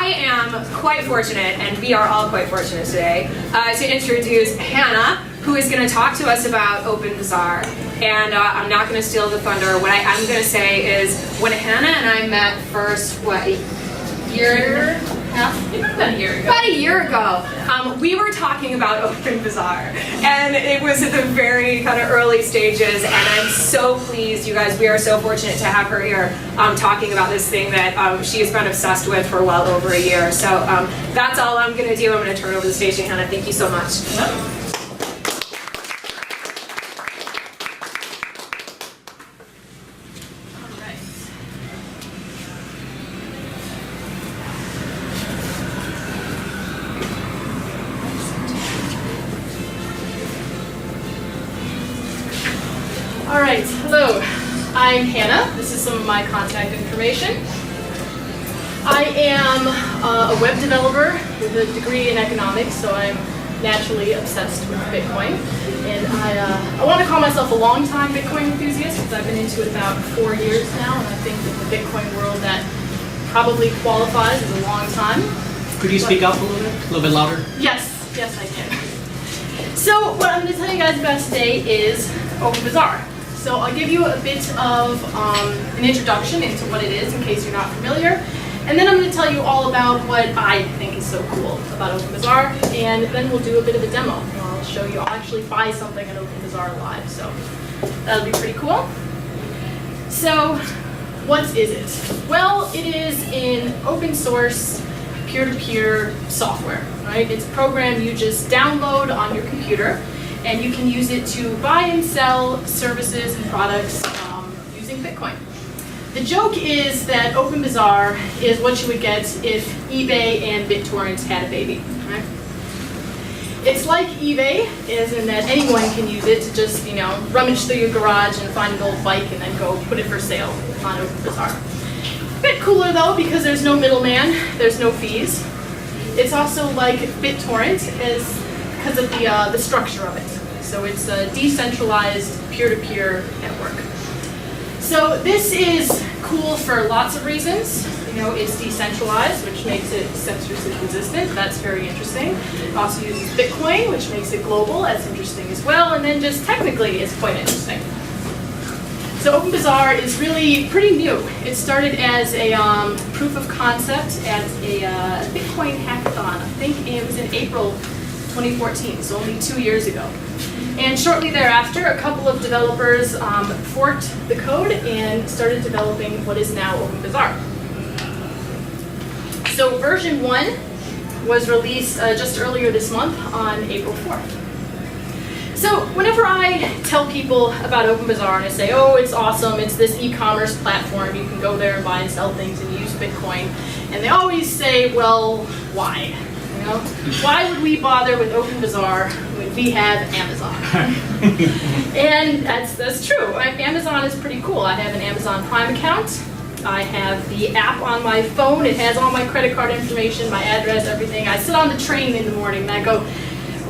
I am quite fortunate, and we are all quite fortunate today, to introduce Hannah, who is going to talk to us about Open Bazaar. And I'm not going to steal the thunder. What I am going to say is, when Hannah and I met first, what, a year and a half? About a year ago. About a year ago, we were talking about Open Bazaar, and it was at the very kind of early stages, and I'm so pleased, you guys, we are so fortunate to have her here talking about this thing that she has been obsessed with for well over a year. So that's all I'm going to do. I'm going to turn over the stage to Hannah. Thank you so much. Yep. Alright, hello, I'm Hannah. This is some of my contact information. I am a web developer with a degree in economics, so I'm naturally obsessed with Bitcoin. And I want to call myself a long-time Bitcoin enthusiast because I've been into it about 4 years now, and I think that the Bitcoin world that probably qualifies as a long time. Could you speak up a little bit louder? Yes, I can. So what I'm going to tell you guys about today is Open Bazaar. So I'll give you a bit of an introduction into what it is in case you're not familiar. And then I'm going to tell you all about what I think is so cool about Open Bazaar. And then we'll do a bit of a demo. I'll show you, I'll actually buy something at Open Bazaar live. So that'll be pretty cool. So what is it? Well, it is an open source peer-to-peer software, right? It's a program you just download on your computer, and you can use it to buy and sell services and products using Bitcoin. The joke is that Open Bazaar is what you would get if eBay and BitTorrent had a baby. Right? It's like eBay, as in that anyone can use it to just, rummage through your garage and find an old bike and then go put it for sale on Open Bazaar. A bit cooler though, because there's no middleman, there's no fees. It's also like BitTorrent because of the structure of it. So it's a decentralized peer-to-peer network. So this is cool for lots of reasons. It's decentralized, which makes it censorship resistant. That's very interesting. It also uses Bitcoin, which makes it global. That's interesting as well. And then just technically, it's quite interesting. So Open Bazaar is really pretty new. It started as a proof of concept at a Bitcoin hackathon. I think it was in April 2014, so only 2 years ago. And shortly thereafter, a couple of developers forked the code and started developing what is now Open Bazaar. So version 1 was released just earlier this month on April 4th. So whenever I tell people about Open Bazaar and I say, oh, it's awesome, it's this e-commerce platform, you can go there and buy and sell things and use Bitcoin, and they always say, well, why? Why would we bother with Open Bazaar when we have Amazon? And that's true. Amazon is pretty cool. I have an Amazon Prime account. I have the app on my phone. It has all my credit card information, my address, everything. I sit on the train in the morning and I go,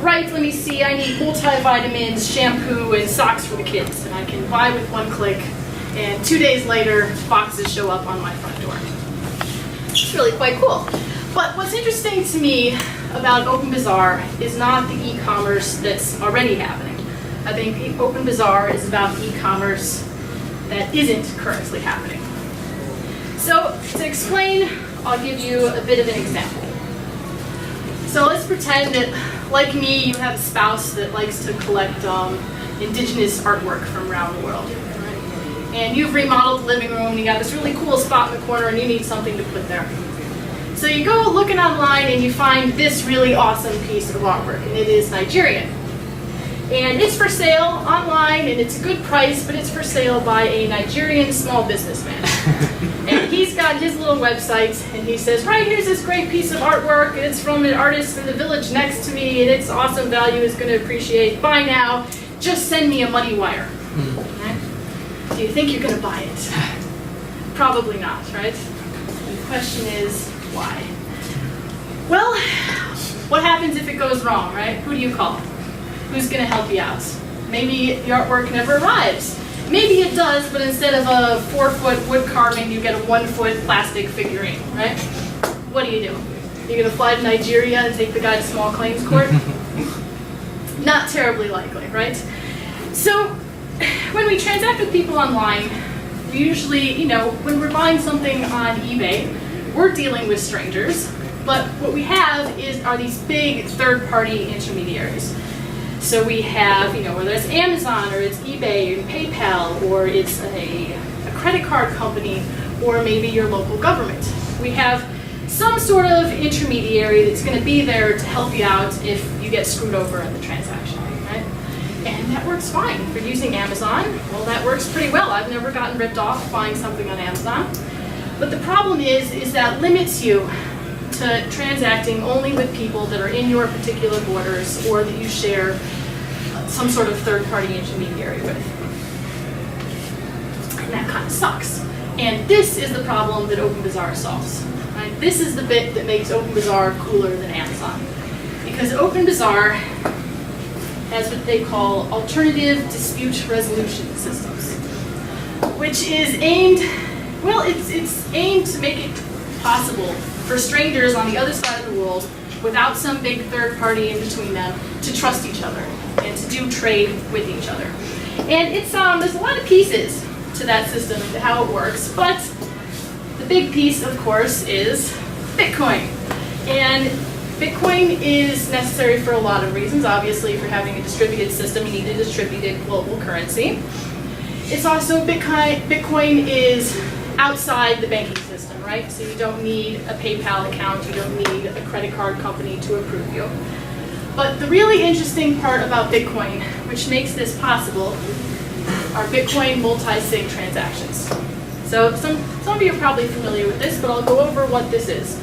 right, let me see, I need multivitamins, shampoo, and socks for the kids. And I can buy with one click, and 2 days later, boxes show up on my front door. It's really quite cool. But what's interesting to me about Open Bazaar is not the e-commerce that's already happening. I think Open Bazaar is about e-commerce that isn't currently happening. So to explain, I'll give you a bit of an example. So let's pretend that, like me, you have a spouse that likes to collect indigenous artwork from around the world. Right? And you've remodeled the living room, and you got this really cool spot in the corner, and you need something to put there. So you go looking online and you find this really awesome piece of artwork, and it is Nigerian. And it's for sale online, and it's a good price, but it's for sale by a Nigerian small businessman. And he's got his little website, and he says, right, here's this great piece of artwork, and it's from an artist in the village next to me, and its awesome value is going to appreciate. Buy now, just send me a money wire. Right? Do you think you're going to buy it? Probably not, right? And the question is, why? Well, what happens if it goes wrong, right? Who do you call? Who's going to help you out? Maybe the artwork never arrives. Maybe it does, but instead of a 4-foot wood carving, you get a 1-foot plastic figurine, right? what do? You're going to fly to Nigeria and take the guy to small claims court? Not terribly likely, right? So when we transact with people online, we usually, when we're buying something on eBay, we're dealing with strangers, but what we have are these big third-party intermediaries. So we have, whether it's Amazon or it's eBay and PayPal, or it's a credit card company, or maybe your local government. We have some sort of intermediary that's going to be there to help you out if you get screwed over in the transaction, right? And that works fine. If you're using Amazon, well, that works pretty well. I've never gotten ripped off buying something on Amazon. But the problem is that limits you to transacting only with people that are in your particular borders or that you share some sort of third-party intermediary with. And that kind of sucks. And this is the problem that Open Bazaar solves. Right? This is the bit that makes Open Bazaar cooler than Amazon. Because Open Bazaar has what they call alternative dispute resolution systems, which is aimed, it's aimed to make it possible for strangers on the other side of the world, without some big third party in between them, to trust each other and to do trade with each other. And it's there's a lot of pieces to that system and to how it works, but the big piece, of course, is Bitcoin. And Bitcoin is necessary for a lot of reasons. Obviously, if you're having a distributed system, you need a distributed global currency. It's also, Bitcoin is outside the banking system, right? So you don't need a PayPal account, you don't need a credit card company to approve you. But the really interesting part about Bitcoin, which makes this possible, are Bitcoin multi-sig transactions. So some of you are probably familiar with this, but I'll go over what this is.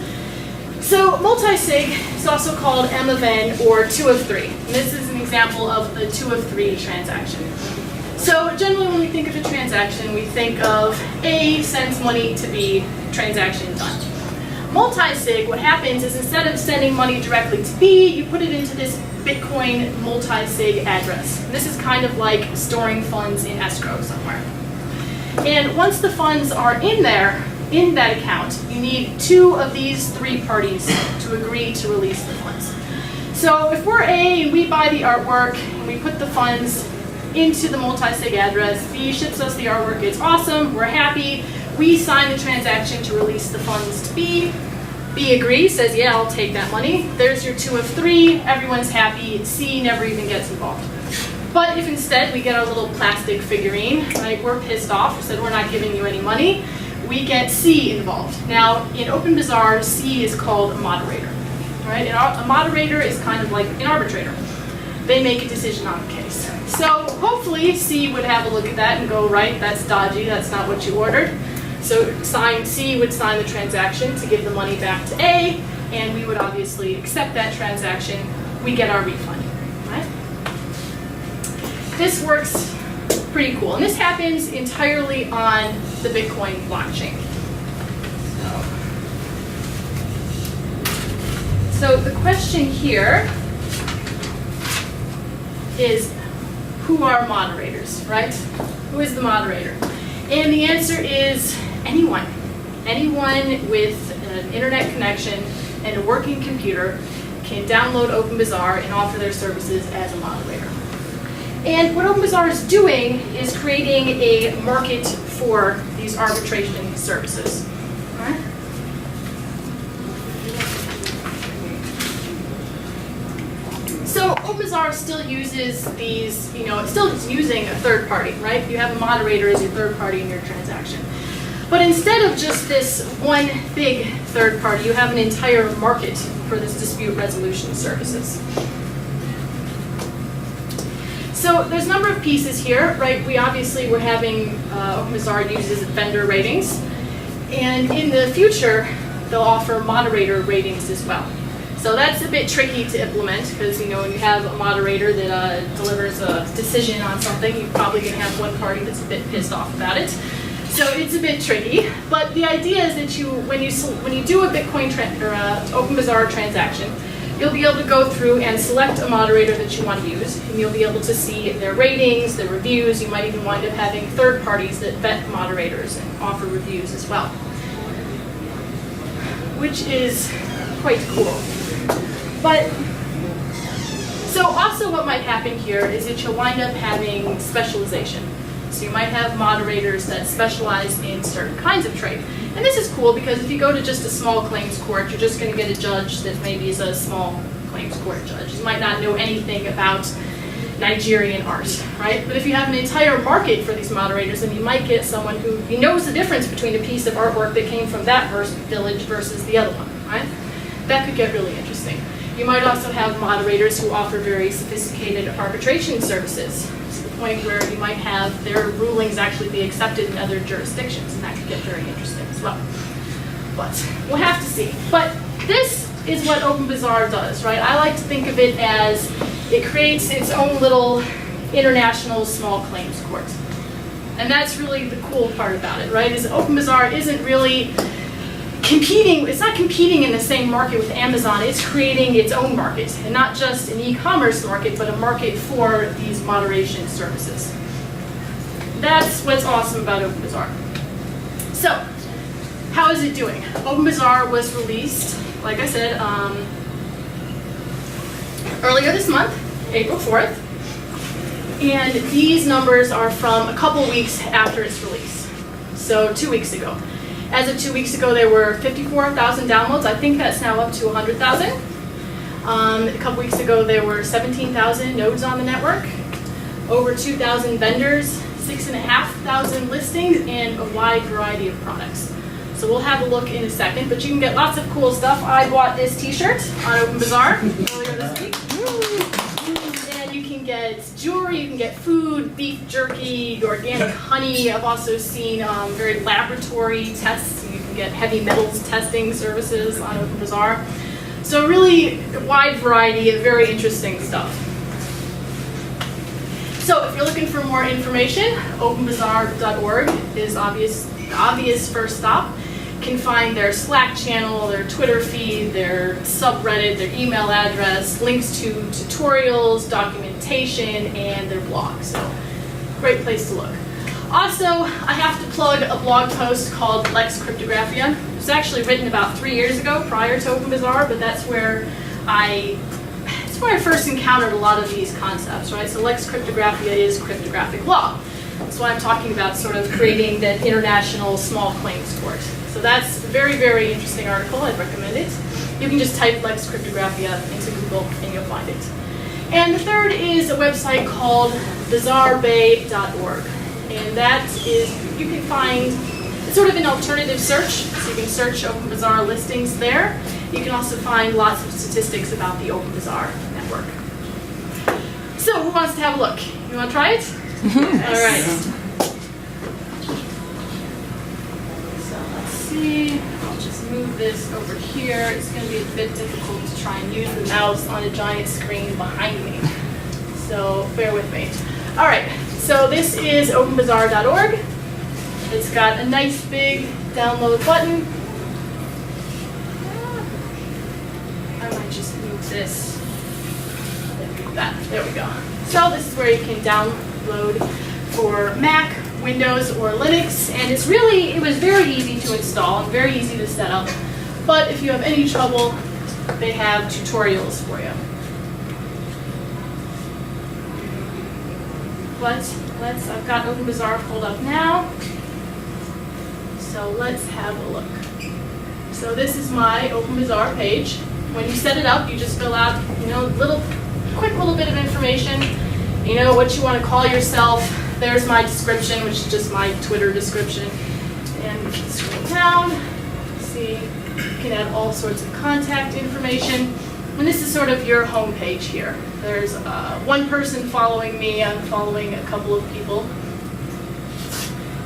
So multi-sig is also called M of N, or 2 of 3. And this is an example of the 2 of 3 transaction. So generally when we think of a transaction, we think of A sends money to B, transaction done. Multi-sig, what happens is instead of sending money directly to B, you put it into this Bitcoin multi-sig address. And this is kind of like storing funds in escrow somewhere. And once the funds are in there, in that account, you need 2 of these 3 parties to agree to release the funds. So if we're A and we buy the artwork and we put the funds into the multi-sig address, B ships us the artwork, it's awesome, we're happy, we sign the transaction to release the funds to B. B agrees, says, yeah, I'll take that money. There's your 2 of 3, everyone's happy, C never even gets involved. But if instead we get our little plastic figurine, right, we're pissed off, said we're not giving you any money, we get C involved. Now, in Open Bazaar, C is called a moderator, right? And a moderator is kind of like an arbitrator. They make a decision on the case. So hopefully C would have a look at that and go, right, that's dodgy, that's not what you ordered. So C would sign the transaction to give the money back to A, and we would obviously accept that transaction. We get our refund, right? This works pretty cool. And this happens entirely on the Bitcoin blockchain. So the question here is, who are moderators, right? Who is the moderator? And the answer is anyone. Anyone with an internet connection and a working computer can download Open Bazaar and offer their services as a moderator. And what Open Bazaar is doing is creating a market for these arbitration services. All right? So Open Bazaar still uses these, it's still using a third party, right? You have a moderator as your third party in your transaction. But instead of just this one big third party, you have an entire market for this dispute resolution services. So there's a number of pieces here, right? We're having Open Bazaar uses vendor ratings, and in the future, they'll offer moderator ratings as well. So that's a bit tricky to implement because, when you have a moderator that delivers a decision on something, you're probably going to have one party that's a bit pissed off about it. So it's a bit tricky, but the idea is that when you do a Bitcoin Open Bazaar transaction, you'll be able to go through and select a moderator that you want to use, and you'll be able to see their ratings, their reviews. You might even wind up having third parties that vet moderators and offer reviews as well. which is quite cool. But, so also what might happen here is that you'll wind up having specialization. So you might have moderators that specialize in certain kinds of trade. And this is cool because if you go to just a small claims court, you're just going to get a judge that maybe is a small claims court judge. You might not know anything about Nigerian art, right? But if you have an entire market for these moderators, then you might get someone who knows the difference between a piece of artwork that came from that village versus the other one, right? That could get really interesting. You might also have moderators who offer very sophisticated arbitration services, to the point where you might have their rulings actually be accepted in other jurisdictions, and that could get very interesting as well. But we'll have to see. But this is what Open Bazaar does, right? I like to think of it as it creates its own little international small claims court. And that's really the cool part about it, right? Is Open Bazaar isn't really competing, it's not competing in the same market with Amazon, it's creating its own market. And not just an e-commerce market, but a market for these moderation services. That's what's awesome about Open Bazaar. So, how is it doing? Open Bazaar was released, like I said, earlier this month, April 4th. And these numbers are from a couple weeks after its release. So 2 weeks ago. As of 2 weeks ago, there were 54,000 downloads. I think that's now up to 100,000. A couple weeks ago, there were 17,000 nodes on the network, over 2,000 vendors, 6,500 listings, and a wide variety of products. So we'll have a look in a second, but you can get lots of cool stuff. I bought this t-shirt on Open Bazaar earlier this week. And you can get jewelry, you can get food, beef jerky, organic honey. I've also seen very laboratory tests. You can get heavy metals testing services on Open Bazaar. So really a wide variety of very interesting stuff. So if you're looking for more information, openbazaar.org is the obvious first stop. You can find their Slack channel, their Twitter feed, their subreddit, their email address, links to tutorials, documentation, and their blog. So, great place to look. Also, I have to plug a blog post called Lex Cryptographia. It was actually written about 3 years ago, prior to Open Bazaar, but that's where I first encountered a lot of these concepts, right? So Lex Cryptographia is cryptographic law. That's why I'm talking about sort of creating that international small claims court. So that's a very, very interesting article. I'd recommend it. You can just type Lex Cryptographia into Google and you'll find it. And the third is a website called bazaarbay.org. And that is, you can find, it's sort of an alternative search. So you can search Open Bazaar listings there. You can also find lots of statistics about the Open Bazaar network. So who wants to have a look? You want to try it? All right. So let's see. I'll just move this over here. It's going to be a bit difficult to try and use the mouse on a giant screen behind me. So bear with me. All right. So this is openbazaar.org. It's got a nice big download button. I might just move this. There we go. So this is where you can download for Mac, Windows, or Linux, and it was very easy to install and very easy to set up. But if you have any trouble, they have tutorials for you. But I've got Open Bazaar pulled up now. So let's have a look. So this is my Open Bazaar page. When you set it up, you just fill out, quick little bit of information, what you want to call yourself. There's my description, which is just my Twitter description. And you can scroll down, see, you can add all sorts of contact information. And this is sort of your home page here. There's one person following me, I'm following a couple of people.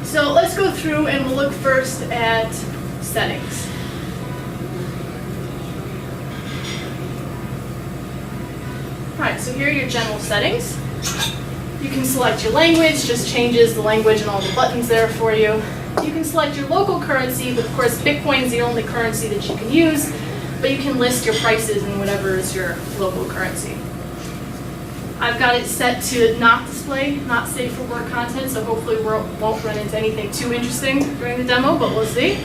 So let's go through and we'll look first at settings. Alright, so here are your general settings. You can select your language, just changes the language and all the buttons there for you. You can select your local currency, but of course Bitcoin is the only currency that you can use, but you can list your prices in whatever is your local currency. I've got it set to not display, not safe for work content, so hopefully we won't run into anything too interesting during the demo, but we'll see.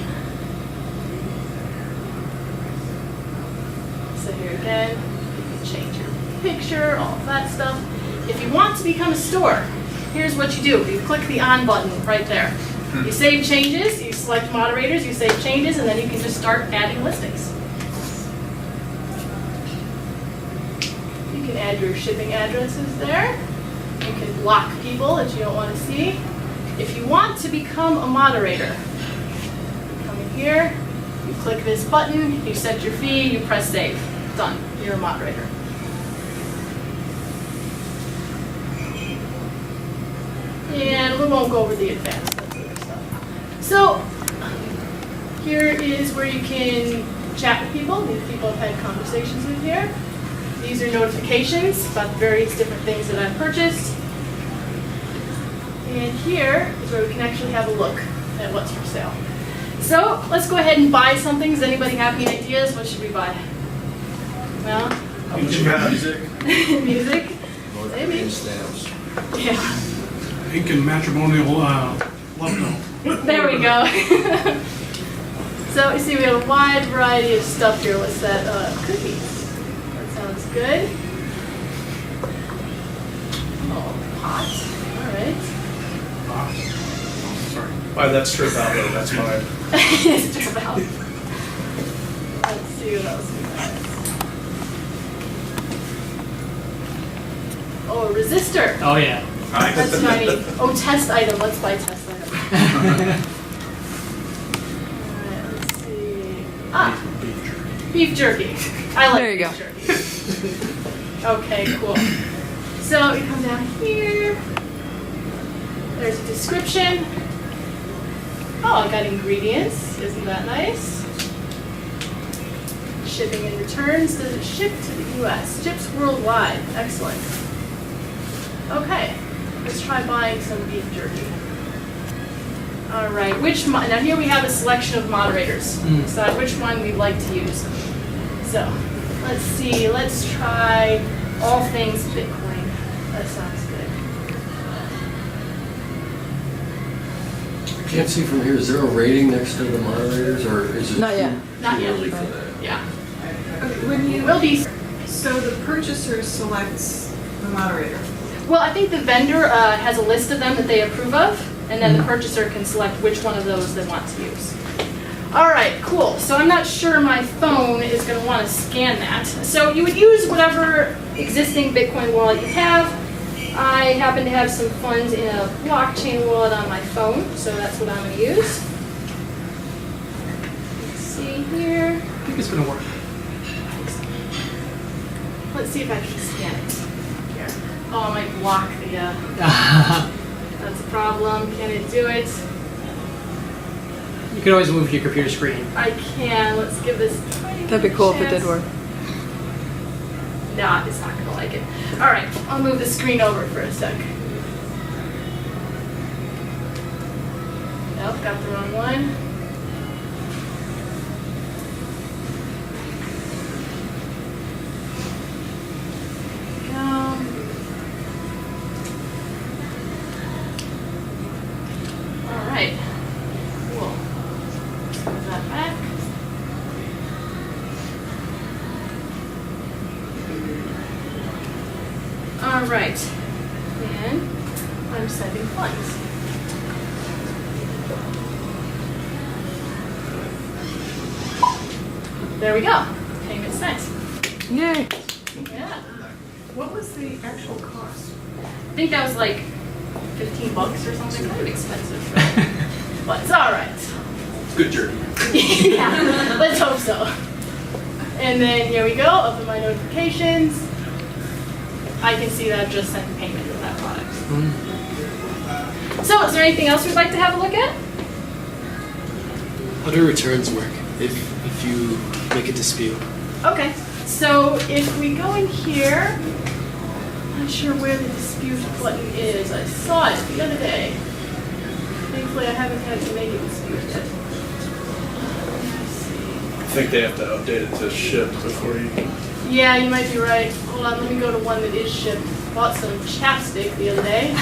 again. You can change your picture, all of that stuff. If you want to become a store, here's what you do. You click the on button right there. You save changes, you select moderators, you save changes, and then you can just start adding listings. You can add your shipping addresses there. You can block people that you don't want to see. If you want to become a moderator, you come in here, you click this button, you set your fee, you press save. Done. You're a moderator. And we won't go over the advanced stuff. So here is where you can chat with people. These people I've had conversations with here. These are notifications about the various different things that I've purchased. And here is where we can actually have a look at what's for sale. So let's go ahead and buy something. Does anybody have any ideas? What should we buy? Well, Music. music? Maybe. Stamps. Yeah. Ink and matrimonial love note. There we go. So you see we have a wide variety of stuff here. What's that? Cookies. That sounds good. Oh, pot. All right. Sorry. Why that strip out though? That's mine. It's just about. Let's see what else we got. Oh, a resistor. Oh yeah. That's what I need. Oh, test item. Let's buy test item. Alright, let's see. Beef jerky. I like There you beef jerky. Okay, cool. So you come down here. There's a description. Oh, I got ingredients. Isn't that nice? Shipping and returns. Does it ship to the U.S.? Ships worldwide. Excellent. Okay, let's try buying some beef jerky. All right, now here we have a selection of moderators. Decide which one we'd like to use. So, let's see, let's try all things Bitcoin. That sounds good. I can't see from here, is there a rating next to the moderators, or is it? Not yet. Not yet. Early for that? Yeah. Okay, when you, Will be. so the purchaser selects the moderator. Well, I think the vendor has a list of them that they approve of, and then the purchaser can select which one of those they want to use. All right, cool. So I'm not sure my phone is going to want to scan that. So you would use whatever existing Bitcoin wallet you have. I happen to have some funds in a blockchain wallet on my phone, so that's what I'm going to use. Let's see here. I think it's gonna work. Let's see if I can scan it. Here. Oh, I might block the, that's a problem. Can it do it? You can always move your computer screen. I can. Let's give this a tiny That'd be bit cool of if it did chance. work. Nah, it's not gonna like it. All right, I'll move the screen over for a sec. Nope, got the wrong one. All right, cool. Move that back. All right, and I'm sending funds. There we go. Payment sent. Yay. Yeah. What was the actual cost? I think that was like $15 or something. Kind of expensive, but it's all right. Good jerky. Yeah, let's hope so. And then here we go. Open my notifications. I can see that I've just sent payment of that product. So, is there anything else we'd like to have a look at? How do returns work if you make a dispute? Okay, so if we go in here, I'm not sure where the dispute button is. I saw it the other day. Thankfully, I haven't had to make a dispute yet. I think they have to update it to ship before you. Yeah, you might be right. Hold on, let me go to one that is shipped. Bought some chapstick the other day.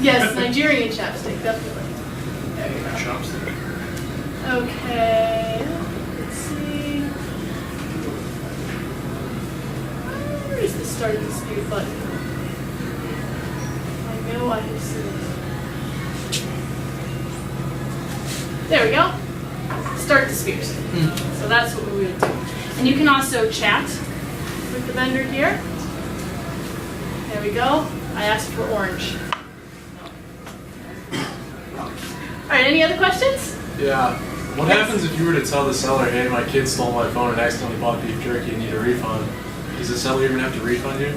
Yes, Nigerian chapstick, definitely. There you go. Okay, let's see. Where is the start dispute button? I know I can see it. There we go. Start dispute. So that's what we would do. And you can also chat with the vendor here. There we go. I asked for orange. All right, any other questions? Yeah. What happens if you were to tell the seller, hey, my kid stole my phone and accidentally bought beef jerky and need a refund? Does the seller even have to refund you?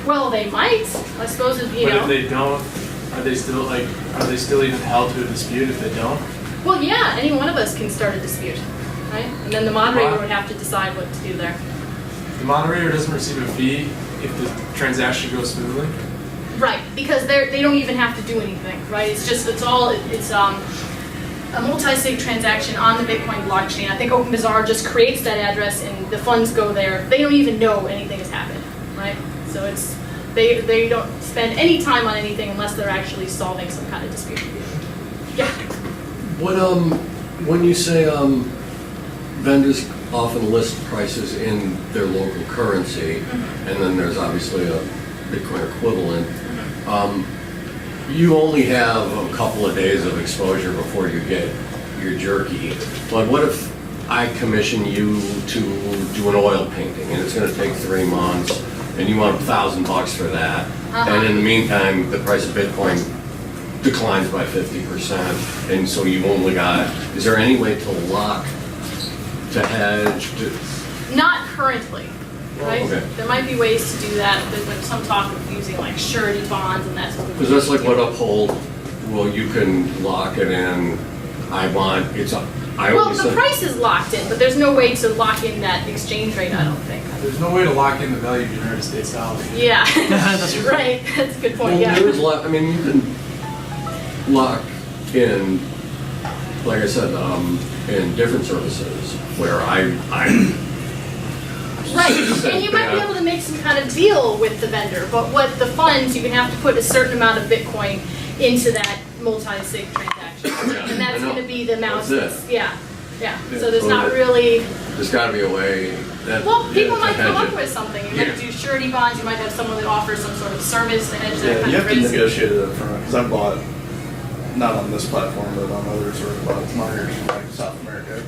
Well, they might. I suppose if you But know. if they don't, are they still even held to a dispute if they don't? Well, yeah, any one of us can start a dispute, right? And then the moderator would have to decide what to do there. The moderator doesn't receive a fee if the transaction goes smoothly? Right, because they don't even have to do anything, right? It's a multi-sig transaction on the Bitcoin blockchain. I think Open Bazaar just creates that address and the funds go there. They don't even know anything has happened, right? So they don't spend any time on anything unless they're actually solving some kind of dispute. Yeah. What, when you say, vendors often list prices in their local currency, and then there's obviously a Bitcoin equivalent, you only have a couple of days of exposure before you get your jerky. But what if I commission you to do an oil painting, and it's gonna take 3 months, and you want $1,000 for that, and in the meantime, the price of Bitcoin declines by 50%, and so you only got, is there any way to lock, to hedge, Not currently, right? Okay. There might be ways to do that. There's been some talk of using like surety bonds and that sort of thing. because that's like what Uphold, well, you can lock it in, I Well, always the said, price is locked in, but there's no way to lock in that exchange rate, I don't think. There's no way to lock in the value of the United States dollar. Yeah, That's right, that's a good well, point, yeah. there is I mean, you can lock in, like I said, in different services where Right, and you might be able to make some kind of deal with the vendor, but what the funds, you're gonna have to put a certain amount of Bitcoin into that multi-sig transaction. And that's I know. gonna be the amount That's it. yeah. So there's So not that- really, there's gotta be a way that. well, people to might come hedge up it. with something. You Yeah. might do surety bonds, you might have someone that offers some sort of service to hedge that Yeah, kind you of have to risk. negotiate it up front, because I bought, not on this platform, but on others, or bought miners from like South America.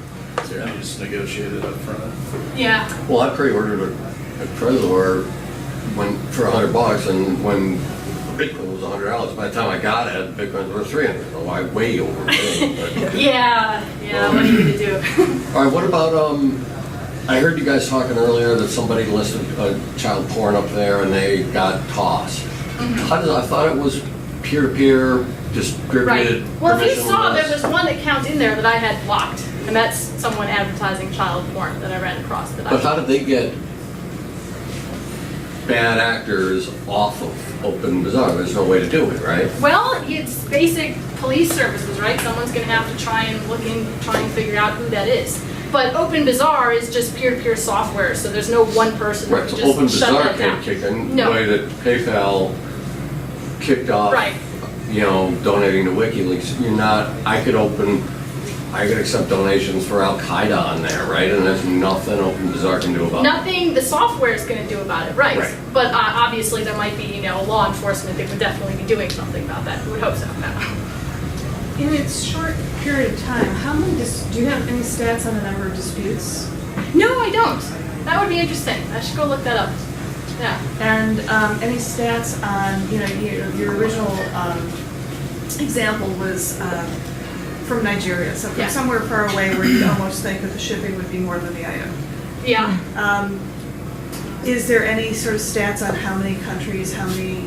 So you just negotiate it up front. Yeah, Well, I pre-ordered a Trezor for $100, and when Bitcoin was $100, by the time I got it, Bitcoin was $300. So I way overpaid. But- yeah, what are you gonna do? All right, what about, I heard you guys talking earlier that somebody listed child porn up there and they got tossed. I thought it was peer-to-peer, Right, distributed, well, if you saw, there permissionless. was one account in there that I had blocked, and that's someone advertising child porn that I ran across that I. But how did they get bad actors off of Open Bazaar? There's no way to do it, right? Well, it's basic police services, right? Someone's gonna have to try and figure out who that is. But Open Bazaar is just peer-to-peer software, so there's no one person Right, who so can Open just shut Bazaar that down. can't kick in, No. the way that PayPal kicked off, Right. donating to WikiLeaks. I could accept donations for Al-Qaeda on there, right? And there's nothing Open Bazaar can do about it. Nothing the software is gonna do about it, right? Right. But obviously there might be, law enforcement that would definitely be doing something about that. We would hope so. In its short period of time, how many, do you have any stats on the number of disputes? No, I don't. That would be interesting. I should go look that up. Yeah. And any stats on, your original example was from Nigeria, so Yeah. from somewhere far away where you'd almost think that the shipping would be more than the item. Yeah. Is there any sort of stats on how many countries, how many,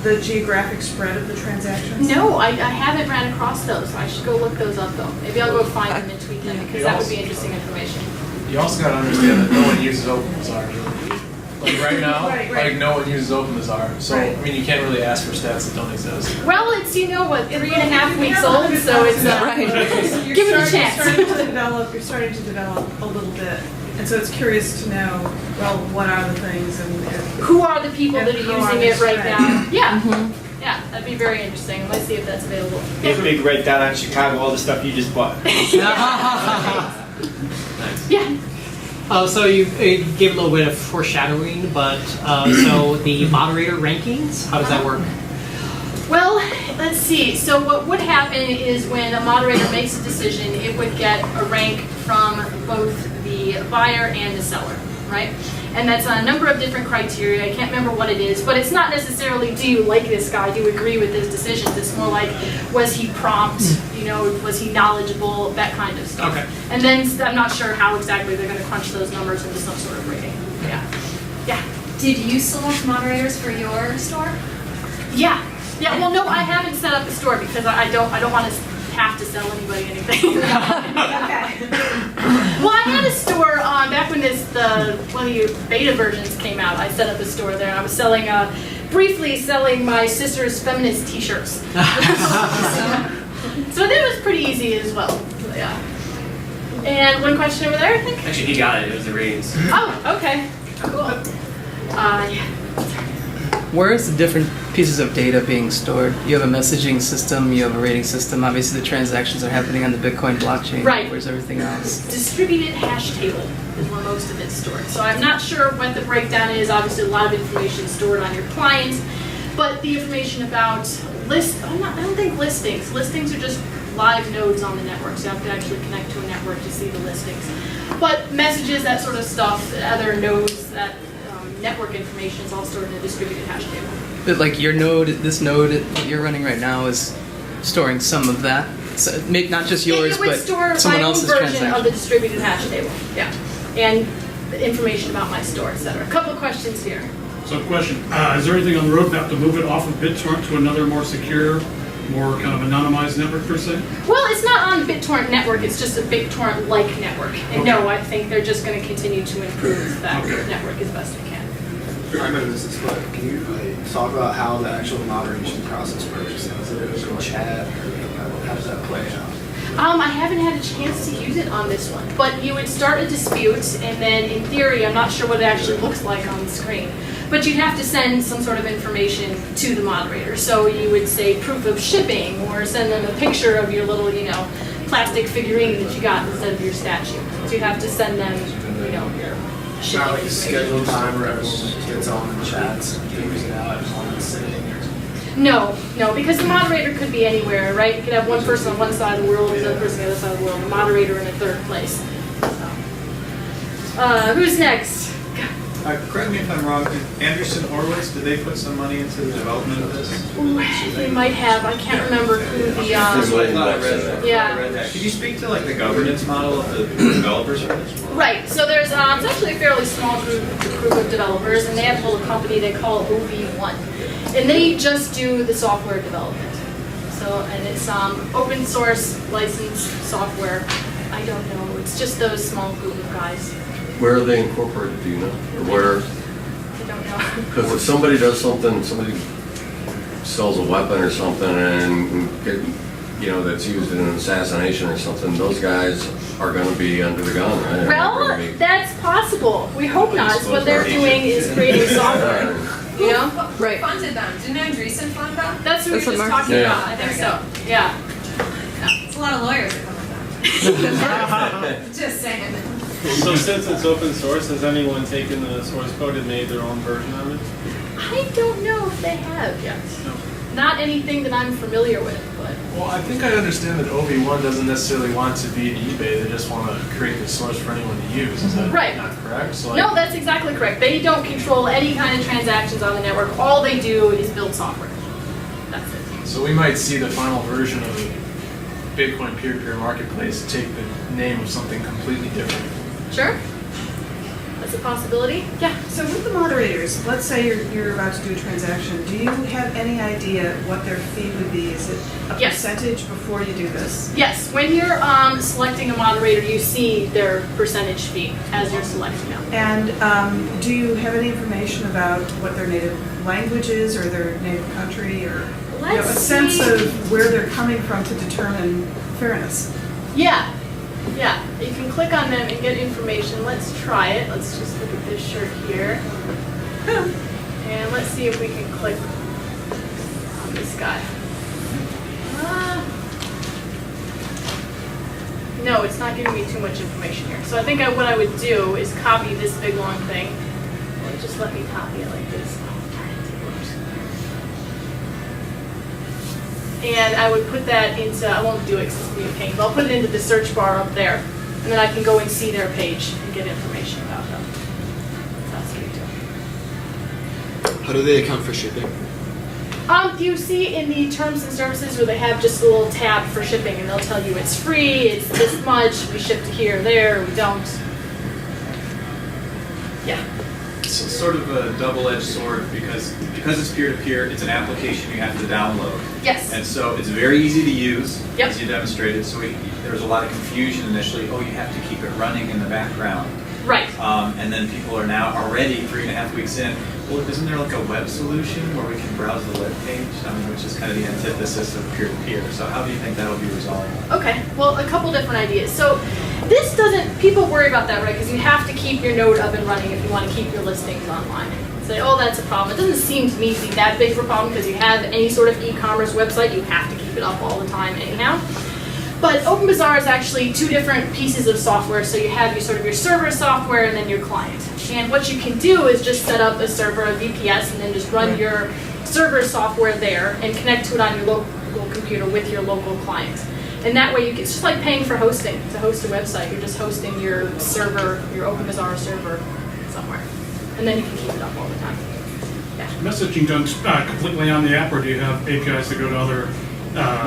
the geographic spread of the transactions? No, I haven't ran across those. I should go look those up though. Maybe I'll go find them and tweet them because that would be interesting information. You also gotta understand that no one uses Open Bazaar. Like right now, Right. no one uses Open Bazaar. So, Right. I mean, you can't really ask for stats that don't exist. Well, it's 3.5 weeks old, so it's You're give it a starting- chance. You're starting to develop a little bit, and so it's curious to know, well, what are the things and Who are the people that are And how are using they it right spread? now? Yeah. Yeah, that'd be very interesting. Let's see if that's available. If we could write down on Chicago all the stuff you just bought. Yeah. So you gave a little bit of foreshadowing, but so the moderator rankings, how does that work? Well, let's see. So what would happen is when a moderator makes a decision, it would get a rank from both the buyer and the seller, right? And that's a number of different criteria. I can't remember what it is, but it's not necessarily, do you like this guy? Do you agree with his decisions? It's more like, was he prompt? You know, was he knowledgeable? That kind of stuff. Okay. And then I'm not sure how exactly they're going to crunch those numbers into some sort of rating. Yeah. Yeah. Did you select moderators for your store? Yeah. Yeah. Well, no, I haven't set up a store because I don't want to have to sell anybody anything. Okay. Well, I had a store back when one of your beta versions came out. I set up a store there, and I was selling, briefly selling my sister's feminist T-shirts. So that was pretty easy as well. So, yeah. And one question over there, I think. Actually, he got it. It was the ratings. Oh, okay, cool. Yeah. Where is the different pieces of data being stored? You have a messaging system, you have a rating system. Obviously, the transactions are happening on the Bitcoin blockchain. Right. Where's everything else? Distributed hash table is where most of it's stored. So I'm not sure what the breakdown is. Obviously, a lot of information is stored on your client, but the information about I don't think listings. Listings are just live nodes on the network, so you have to actually connect to a network to see the listings. But messages, that sort of stuff, other nodes, that network information is all stored in a distributed hash table. But like your node, this node that you're running right now is storing some of that. So maybe not just yours, It would but store someone my own else's version transaction. of the distributed hash table. Yeah, and the information about my store, etc. A couple of questions here. So question, is there anything on the roadmap to move it off of BitTorrent to another more secure, more kind of anonymized network per se? Well, it's not on the BitTorrent network, it's just a BitTorrent-like network. And no, I think they're just going to continue to improve that network as best they can. I know this is split. Can you talk about how the actual moderation process works? Is it a chat, or how does that play out? I haven't had a chance to use it on this one, but you would start a dispute, and then in theory, I'm not sure what it actually looks like on the screen, but you'd have to send some sort of information to the moderator. So you would say proof of shipping, or send them a picture of your little, plastic figurine that you got instead of your statue. So you'd have to send them, your shipping. Not like a scheduled time where everyone gets on and chats and figures it out and one is sitting there. No, because the moderator could be anywhere, right? You could have one person on one side of the world, another person on the other side of the world, a moderator in a third place. So. Who's next? Correct me if I'm wrong, did Anderson Horowitz, did they put some money into the development of this? Ooh, they might have. I can't remember who the. That's what I thought I read. Yeah. I read that. Could you speak to the governance model of the developers for this? Right. So there's it's actually a fairly small group of developers, and they have a little company they call OV1, and they just do the software development. So and it's open source licensed software. I don't know. It's just those small group of guys. Where are they incorporated, do you know? Or where? I don't know. Because if somebody does something, somebody sells a weapon or something and that's used in an assassination or something, those guys are going to be under the gun, right? Well, that's possible. We hope not. What they're doing is creating software. Right. Who funded them? Didn't Andreessen fund them? That's what we were just talking about. I think so. Yeah. It's a lot of lawyers that come with that. Just saying. So since it's open source, has anyone taken the source code and made their own version of it? I don't know if they have yet. No. Not anything that I'm familiar with, but. Well, I think I understand that OV1 doesn't necessarily want to be an eBay. They just want to create the source for anyone to use. Is that not correct? So no, that's exactly correct. They don't control any kind of transactions on the network. All they do is build software. That's it. So we might see the final version of Bitcoin peer-to-peer marketplace take the name of something completely different. Sure. That's a possibility. Yeah. So with the moderators, let's say you're about to do a transaction. Do you have any idea what their fee would be? Is it a percentage before you do this? Yes. When you're selecting a moderator, you see their percentage fee as you're selecting them. And do you have any information about what their native language is or their native country or a sense of where they're coming from to determine fairness? Yeah. Yeah, you can click on them and get information. Let's try it. Let's just look at this shirt here. And let's see if we can click on this this guy? No, it's not giving me too much information here. So I think what I would do is copy this big long thing. Or just let me copy it like this. And I would put that into, I won't do it because it's going to be a pain, but I'll put it into the search bar up there. And then I can go and see their page and get information about them. That's what you do. How do they account for shipping? You see in the terms and services where they have just a little tab for shipping, and they'll tell you it's free, it's this much, we ship to here or there, we don't. Yeah. It's sort of a double-edged sword because it's peer-to-peer, it's an application you have to download. Yes. And so it's very easy to use, Yep. as you demonstrated. So there was a lot of confusion initially. Oh, you have to keep it running in the background. Right. And then people are now already 3.5 weeks in. Well, isn't there like a web solution where we can browse the web page? Which is kind of the antithesis of peer-to-peer. So how do you think that'll be resolved? Okay, well, a couple different ideas. So this doesn't, people worry about that, right? Because you have to keep your node up and running if you want to keep your listings online. Say, oh, that's a problem. It doesn't seem to me to be that big of a problem because you have any sort of e-commerce website, you have to keep it up all the time anyhow. But Open Bazaar is actually two different pieces of software. So you have your server software and then your client. And what you can do is just set up a server, a VPS, and then just run your server software there and connect to it on your local computer with your local client. And that way, it's just like paying for hosting to host a website. You're just hosting your server, your Open Bazaar server somewhere. And then you can keep it up all the time. Yeah. Messaging done completely on the app, or do you have APIs to go to other?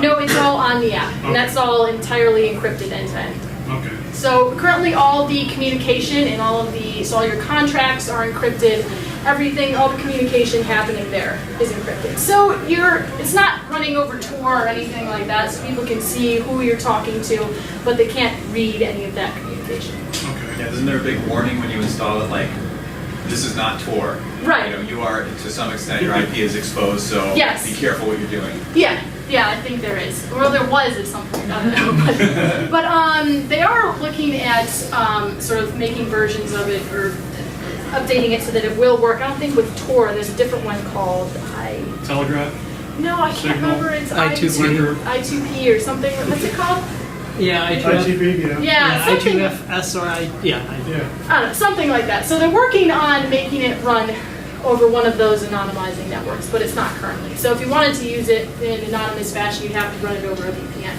No, it's all on the app, and that's all entirely encrypted end to end. Okay. So currently, all the communication and all your contracts are encrypted. Everything, all the communication happening there is encrypted. So it's not running over Tor or anything like that, so people can see who you're talking to, but they can't read any of that communication. Okay. Yeah, isn't there a big warning when you install it, like, this is not Tor? Right. You are, to some extent, your IP is exposed, so Yes. be careful what you're doing. Yeah, I think there is. Well, there was at some point, I don't know. But they are looking at sort of making versions of it or updating it so that it will work. I don't think with Tor, there's a different one called Telegraph? No, I can't Signal? remember. It's I2P. I2P or something. What's it called? Yeah, ITV, Yeah, something. I2FS or I don't know, something like that. So they're working on making it run over one of those anonymizing networks, but it's not currently. So if you wanted to use it in an anonymous fashion, you'd have to run it over a VPN.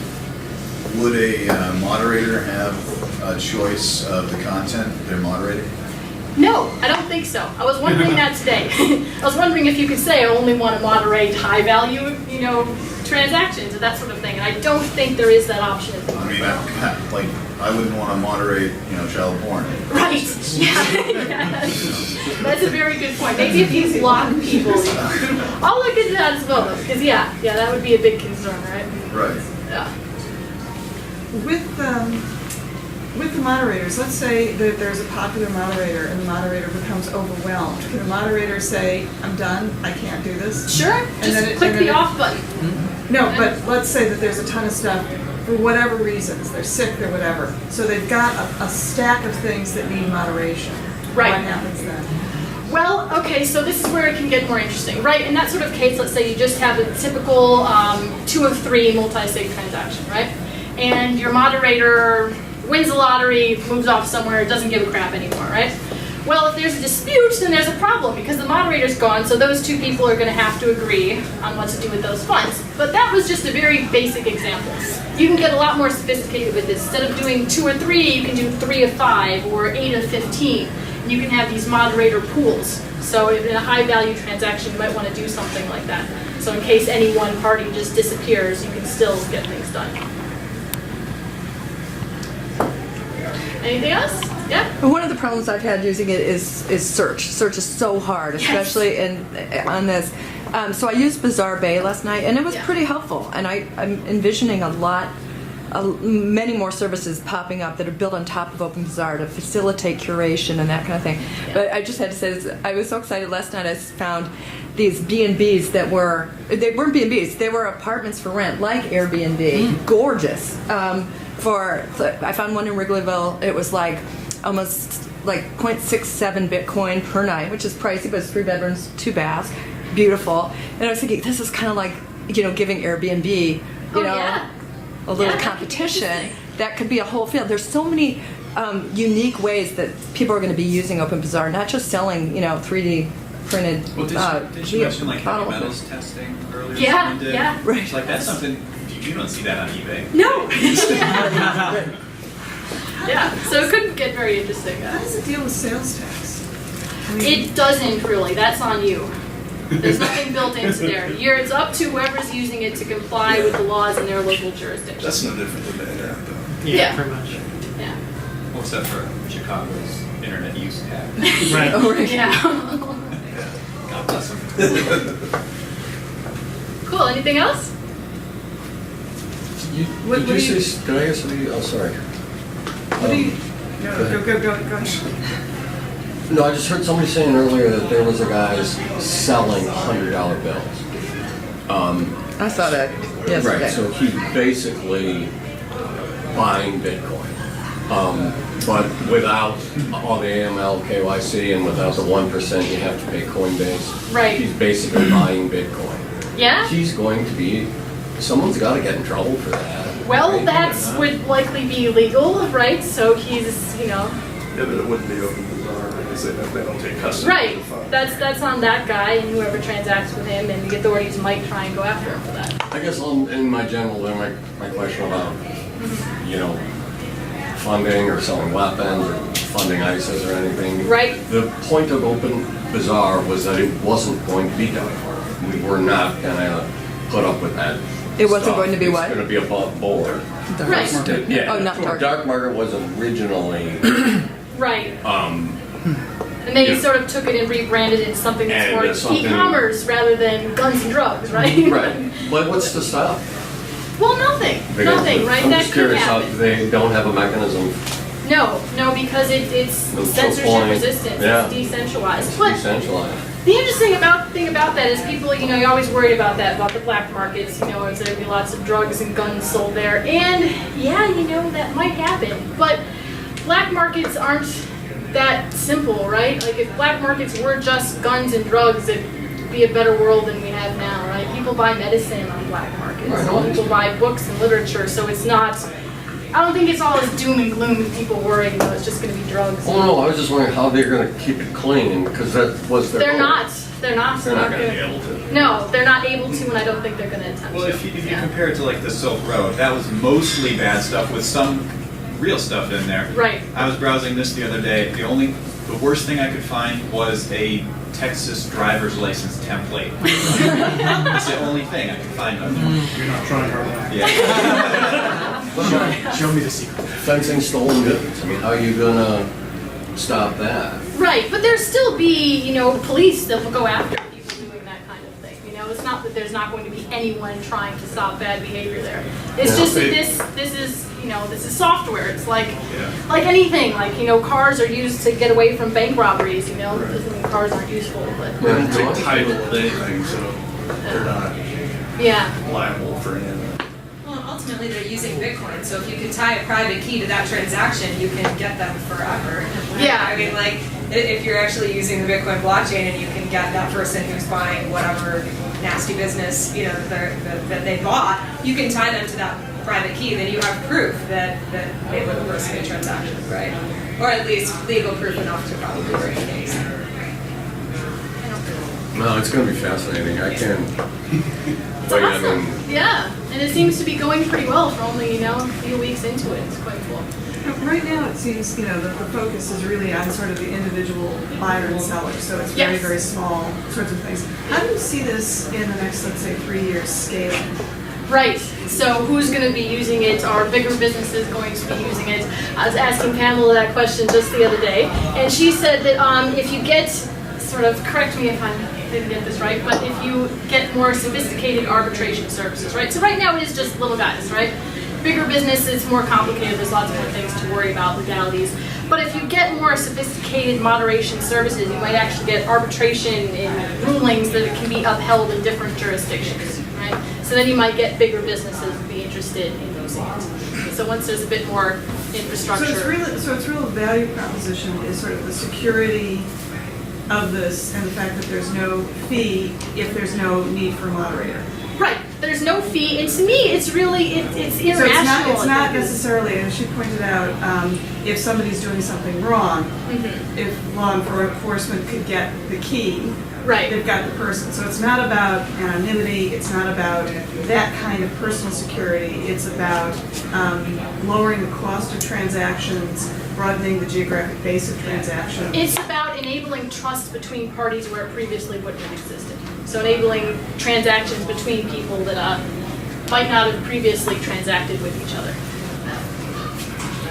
Would a moderator have a choice of the content they're moderating? No, I don't think so. I was wondering that today. I was wondering if you could say I only want to moderate high value, transactions or that sort of thing. And I don't think there is that option at the moment. I wouldn't want to moderate, child porn. Right. Yeah. That's a very good point. Maybe if you block people, I'll look into that as well, though, because that would be a big concern, right? Right. Yeah. With the moderators, let's say that there's a popular moderator and the moderator becomes overwhelmed. Can the moderator say, I'm done, I can't do this? Sure, just click the off button. No, but let's say that there's a ton of stuff for whatever reasons, they're sick or whatever. So they've got a stack of things that need moderation. Right. What happens then? Well, okay, so this is where it can get more interesting, right? In that sort of case, let's say you just have a typical 2 of 3 multi-sig transaction, right? And your moderator wins the lottery, moves off somewhere, doesn't give a crap anymore, right? Well, if there's a dispute, then there's a problem because the moderator's gone, so those 2 people are going to have to agree on what to do with those funds. But that was just a very basic example. You can get a lot more sophisticated with this. Instead of doing 2 or 3, you can do 3 of 5 or 8 of 15. And you can have these moderator pools. So in a high-value transaction, you might want to do something like that. So in case any one party just disappears, you can still get things done. Anything else? Yeah? One of the problems I've had using it is search. Search is so hard, especially on this. So I used Bazaar Bay last night, and it was pretty helpful. And I'm envisioning many more services popping up that are built on top of Open Bazaar to facilitate curation and that kind of thing. Yeah. But I just had to say this, I was so excited last night I found these B&Bs they weren't B&Bs, they were apartments for rent, like Airbnb, gorgeous. I found one in Wrigleyville, it was almost 0.67 Bitcoin per night, which is pricey, but it's 3 bedrooms, 2 baths, beautiful. And I was thinking, this is kind of like giving Airbnb, Oh, yeah. a little Yeah, that could be competition. interesting. That could be a whole field. There's so many unique ways that people are going to be using Open Bazaar, not just selling, 3D printed. Well, did you mention like heavy metals testing earlier? Yeah, Someone did? yeah. Right. It's like that's something you don't see that on eBay. No. Yeah, so it could get very interesting. How does it deal with sales tax? It doesn't really. That's on you. There's nothing built into there. It's up to whoever's using it to comply with the laws in their local jurisdiction. That's no different than the internet, though. Yeah. Pretty much. Yeah. Well, except for Chicago's internet use tax. Right. Oh, right. Yeah. God bless them. Cool. Anything else? What do you- Can I ask you? Oh, sorry. What do you? No, go ahead. No, I just heard somebody saying earlier that there was a guy selling $100 bills. I saw that yesterday. Right, so he's basically buying Bitcoin. But without all the AML, KYC, and without the 1% you have to pay Coinbase. Right. He's basically buying Bitcoin. Yeah. He's going to be, someone's got to get in trouble for that. Well, right? that would likely be illegal, right? So he's, Yeah, but it wouldn't be Open Bazaar because they don't take custody right. of the fund. That's on that guy and whoever transacts with him, and the authorities might try and go after him for that. I guess in my general, my question about, funding or selling weapons or funding ISIS or anything. Right. The point of Open Bazaar was that it wasn't going to be dark market. We were not going to put up with that. It wasn't stuff. going to be what? It's going to be above board. Right. Yeah. Oh, not dark. Dark market was originally. Right. And they sort of took it and rebranded it into something that's And more it's something- e-commerce rather than guns and drugs, right? Right. But what's to stop? Well, nothing. Because Nothing, right? I'm That just could curious how happen. they don't have a mechanism. No, because it's So censorship fine. resistant. Yeah. It's decentralized. It's But decentralized. the interesting thing about that is people, you're always worried about that, about the black markets, is there'd be lots of drugs and guns sold there. And yeah, that might happen. But black markets aren't that simple, right? Like if black markets were just guns and drugs, it'd be a better world than we have now, right? People buy medicine on black markets. Right. People buy books and literature, so it's not, I don't think it's all as doom and gloom as people worry, it's just going to be drugs. Oh no, I was just wondering how they're going to keep it clean because that was their They're goal. not. They're not. They're not going to be gonna- able to. No, they're not able to, and I don't think they're going to attempt Well, to. if you compare it to like the Silk Road, that was mostly bad stuff with some real stuff in there. Right. I was browsing this the other day. The worst thing I could find was a Texas driver's license template. It's the only thing I could find on there. You're not trying hard enough. Yeah. Show me the secret. Fencing stolen goods. I mean, how are you going to stop that? Right, but there still be, police that will go after people doing that kind of thing. It's not that there's not going to be anyone trying to stop bad behavior there. It's just that this is software. It's like anything. Like cars are used to get away from bank robberies. Doesn't mean cars aren't useful, but They don't take title of anything, so they're not liable for any of that. Well, ultimately, they're using Bitcoin, so if you can tie a private key to that transaction, you can get them forever. Yeah. I mean, like, if you're actually using the Bitcoin blockchain and you can get that person who's buying whatever nasty business, that they bought, you can tie them to that private key, then you have proof that they were the person who transacted, right? Or at least legal proof enough to probably bring a case. No, it's going to be fascinating. I can. it's But, awesome. I mean, Yeah, and it seems to be going pretty well for only a few weeks into it. It's quite cool. Right now, it seems, the focus is really on sort of the individual buyer and seller, so it's very, Yes. very small sorts of things. How do you see this in the next, let's say, 3 years scaling? Right. So who's going to be using it? Are bigger businesses going to be using it? I was asking Pamela that question just the other day, and she said that if you get, sort of, correct me if I didn't get this right, but if you get more sophisticated arbitration services, right? So right now it is just little guys, right? Bigger business, it's more complicated. There's lots more things to worry about, legalities. But if you get more sophisticated moderation services, you might actually get arbitration and rulings that can be upheld in different jurisdictions, right? So then you might get bigger businesses be interested in using it. So once there's a bit more infrastructure. So its real value proposition is sort of the security of this and the fact that there's no fee if there's no need for a moderator. Right. there's no fee, and to me, it's really it's So international. it's not necessarily, as she pointed out, if somebody's doing something wrong, if law enforcement could get the key, Right. they've got the person. So it's not about anonymity, it's not about that kind of personal security, it's about lowering the cost of transactions, broadening the geographic base of transactions. It's about enabling trust between parties where it previously wouldn't have existed. So enabling transactions between people that might not have previously transacted with each other.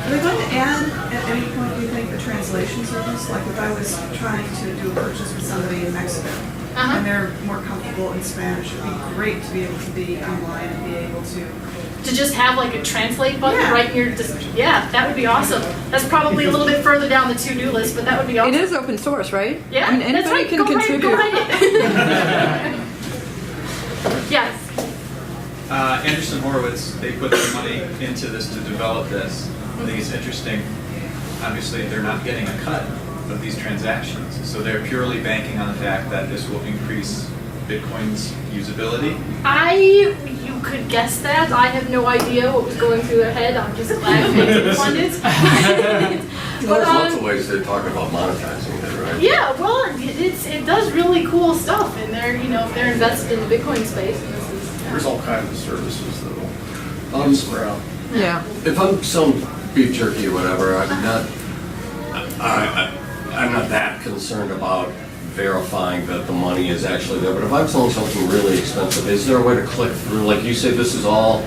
Are they going to add, at any point, do you think, a translation service? Like if I was trying to do a purchase with somebody in Mexico, and they're more comfortable in Spanish, it'd be great to be able to be online and be able to... To just have like a translate button Yeah. right in your, that would be awesome. That's probably a little bit further down the to-do list, but that would be awesome. It is open source, right? Yeah, I mean, that's anybody right. can Go contribute. Right it. Yes. Anderson Horowitz, they put their money into this to develop this. I think it's interesting. Obviously, they're not getting a cut of these transactions, so they're purely banking on the fact that this will increase Bitcoin's usability. You could guess that. I have no idea what was going through their head. I'm just glad they didn't fund it. There's lots of ways they're talking about monetizing it, right? Yeah, well, it does really cool stuff, and they're if they're invested in the Bitcoin space. And this is, There's all kinds of services that'll sprout. Yeah. If I'm selling beef jerky or whatever, I'm not that concerned about verifying that the money is actually there. But if I'm selling something really expensive, is there a way to click through? Like you say, this is all,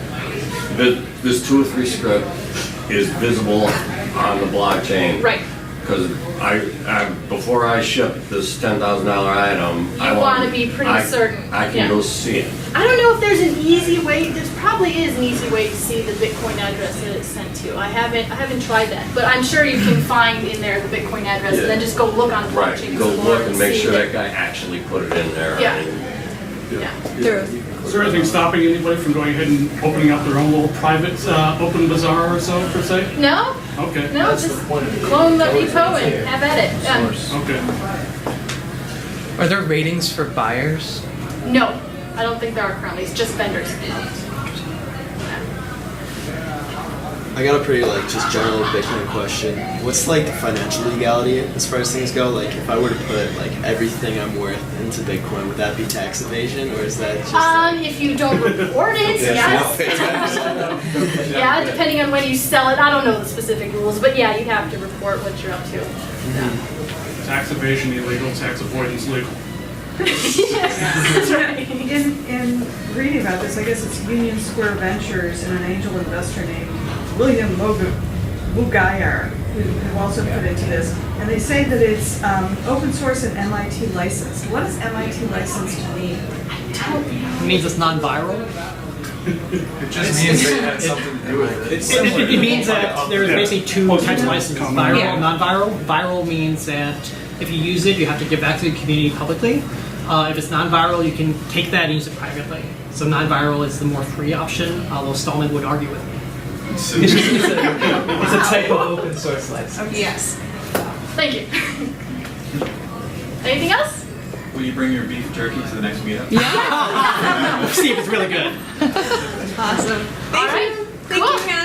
this 2 or 3 script is visible on the blockchain. Right. Because before I ship this $10,000 item, I want to be pretty certain. I can go see it. I don't know if there's an easy way. There probably is an easy way to see the Bitcoin address that it's sent to. I haven't tried that, but I'm sure you can find in there the Bitcoin address and then just go look on the Right, blockchain. go look and make see sure it. that guy actually put it in there. Yeah. Is there anything stopping anybody from going ahead and opening up their own little private Open Bazaar or so, per se? No. Okay. No, just clone the repo and have at it. Okay. Are there ratings for buyers? No, I don't think there are currently. It's just vendors. I got a pretty just general Bitcoin question. What's the financial legality as far as things go? If I were to put everything I'm worth into Bitcoin, would that be tax evasion, or is that just If you don't report it, yes. Yeah, depending on when you sell it. I don't know the specific rules, but yeah, you'd have to report what you're up to. Tax evasion illegal, tax avoidance legal. That's right. In reading about this, I guess it's Union Square Ventures and an angel investor named William Mugayar, who also put into this, and they say that it's open source and MIT licensed. What does MIT licensed mean? It means it's non-viral. It just means they had something to do with it. It means that there's basically 2 types of licenses, viral and non-viral. Viral means that if you use it, you have to give back to the community publicly. If it's non-viral, you can take that and use it privately. So non-viral is the more free option, although Stallman would argue with me. It's a type of open source license. Yes. Thank you. Anything else? Will you bring your beef jerky to the next meetup? Yeah. See if it's really good. Awesome. Thank you. Thank you, Hannah.